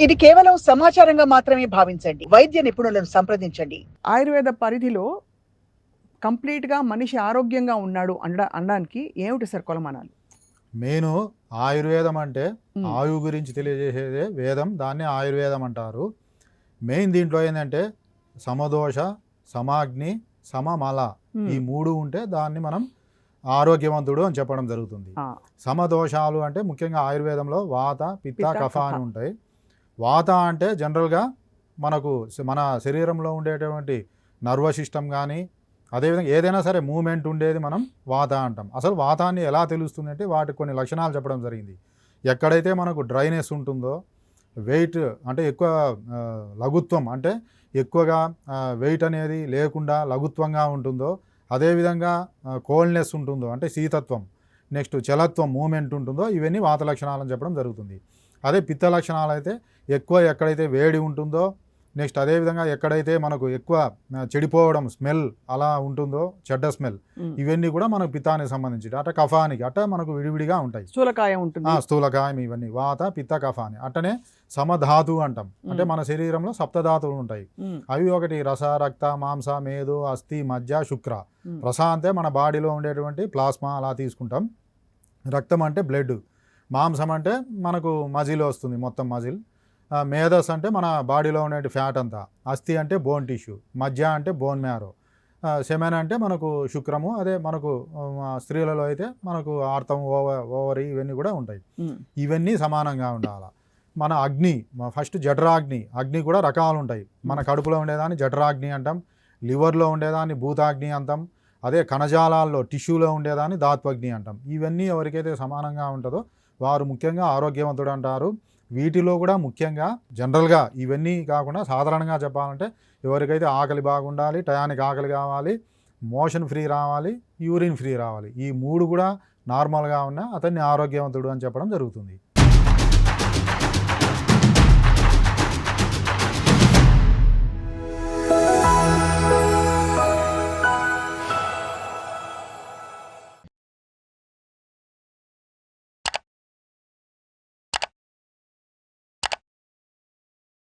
ఇది కేవలం సమాచారంగా మాత్రమే భావించండి. వైద్య నిపుణులను సంప్రదించండి. ఆయుర్వేద పరిధిలో కంప్లీట్‌గా మనిషి ఆరోగ్యంగా ఉన్నాడు అనడానికి ఏమిటి సార్ కొలమానాలు? మెయిన్ ఆయుర్వేదం అంటే హ్మ్. ఆయువు గురించి తెలియజేసేదే వేదం, దాన్ని ఆయుర్వేదం అంటారు. మెయిన్ దీంట్లో ఏంటంటే సమదోష, సమాగ్ని, సమమల ఈ హ్మ్. 3 ఉంటే దాన్ని మనం ఆరోగ్యవంతుడు అని చెప్పడం జరుగుతుంది. ఆ! సమదోషాలు అంటే ముఖ్యంగా ఆయుర్వేదంలో వాత, పిత్త, పిత్త, కఫ కఫ. అని ఉంటాయి. వాత అంటే జనరల్గా మనకు మన శరీరంలో ఉండేటువంటి నర్వస్ సిస్టమ్ కానీ అదేవిధంగా ఏదైనా సరే మూమెంట్ ఉండేది మనం వాత అంటాం. అసలు వాతాన్ని ఎలా తెలుస్తుంది అంటే వాటికి కొన్ని లక్షణాలు చెప్పడం జరిగింది. ఎక్కడైతే మనకు డ్రైనెస్ ఉంటుందో, వెయిట్ అంటే ఎక్కువ లఘుత్వం అంటే ఎక్కువగా వెయిట్ అనేది లేకుండా లఘుత్వంగా ఉంటుందో, అదేవిధంగా కోల్డ్నెస్ ఉంటుందో అంటే శీతత్వం, నెక్స్ట్ చలత్వం మూమెంట్ ఉంటుందో, ఇవన్నీ వాత లక్షణాలని చెప్పడం జరుగుతుంది. అదే పిత్త లక్షణాలు అయితే ఎక్కువ ఎక్కడైతే వేడి ఉంటుందో, నెక్స్ట్ అదేవిధంగా ఎక్కడైతే మనకు ఎక్కువ చెడిపోవడం స్మెల్ అలా ఉంటుందో, చెడ్డ స్మెల్, హ్మ్. ఇవన్నీ కూడా మనకు పిత్తానికి సంబంధించి అట్ట కఫానికి అట్ట మనకు విడివిడిగా ఉంటాయి. స్థూలకాయం ఉంటుంది. స్థూలకాయం ఇవన్నీ వాత, పిత్త, కఫాని. అట్టనే సమధాతు అంటాం. అంటే హ్మ్. మన శరీరంలో సప్తధాతువులు ఉంటాయి. హ్మ్. అవి ఒకటి రస, రక్త, మాంస, మేధో, అస్థి, మజ్జ, శుక్ర. హ్మ్. రస అంటే మన బాడీలో ఉండేటువంటి ప్లాస్మా అలా తీసుకుంటాం. రక్తం అంటే బ్లడ్. మాంసం అంటే మనకు మజిల్ వస్తుంది, మొత్తం మజిల్. మేధస్ అంటే మన బాడీలో ఉండే ఫ్యాట్ అంతా. అస్థి అంటే బోన్ టిష్యూ. మజ్జ అంటే బోన్ మ్యారో. సెమెన్ అంటే మనకు శుక్రము. అదే మనకు స్త్రీలలో అయితే మనకు ఆర్తం, ఓవరీ ఇవన్నీ కూడా ఉంటాయి. హ్మ్. ఇవన్నీ సమానంగా ఉండాలి. మన అగ్ని ఫస్ట్ జఠరాగ్ని. అగ్ని కూడా రకాలు ఉంటాయి. మన కడుపులో ఉండేదాన్ని జఠరాగ్ని అంటాం. లివర్లో ఉండేదాన్ని భూతాగ్ని అంటాం. అదే కణజాలాల్లో టిష్యూలో ఉండేదాన్ని ధాత్వగ్ని అంటాం. ఇవన్నీ ఎవరికైతే సమానంగా ఉంటుందో వారు ముఖ్యంగా ఆరోగ్యవంతుడు అంటారు. వీటిలో కూడా ముఖ్యంగా జనరల్గా ఇవన్నీ కాకుండా సాధారణంగా చెప్పాలంటే ఎవరికైతే ఆకలి బాగుండాలి, టయానికి ఆకలి కావాలి, మోషన్ ఫ్రీ రావాలి, యూరిన్ ఫ్రీ రావాలి, ఈ 3 కూడా నార్మల్గా ఉన్నా అతన్ని ఆరోగ్యవంతుడు అని చెప్పడం జరుగుతుంది.